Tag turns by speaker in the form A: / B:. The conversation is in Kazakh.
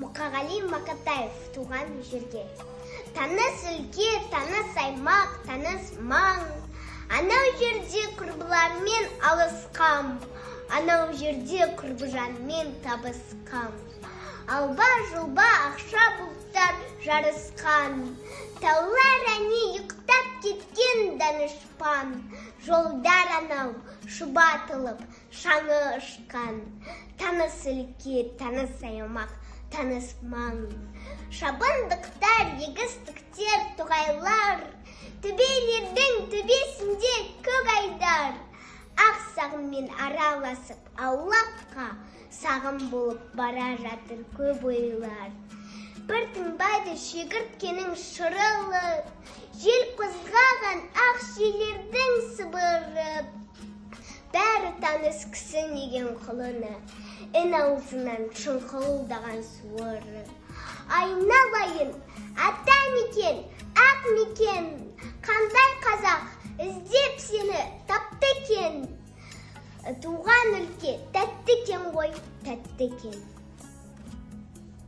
A: Мұқағали Мақатаев туған жерге. Таныс өлке, таныс аймақ, таныс маң. Анау жерде құрбылармен алысқам, анау жерде құрбыжанмен табысқам. Алба-жұлба ақша бұлттар жарысқан, таулар әне ұйықтап кеткен данышпан. Жолдар анау шұбатылып шаңы ұшқан. Таныс өлке, таныс аймақ, таныс маң. Шабындықтар, егістіктер, тоғайлар, төбелердің төбесінде көк айдар. Ақ сағыммен араласып аулаққа, сағым болып бара жатыр көп ойлар. Бір тыңбайды шегірткенің шырылы, жел қозғаған ақ желердің сыбыры. Бәрі таныс кісі неген құлыны, ін аузынан шыңқылдаған суыры. Айналайын, ата мекен, ақ мекен, қандай қазақ іздеп сені тапты екен. Туған өлке тәтті екен ғой, тәтті екен.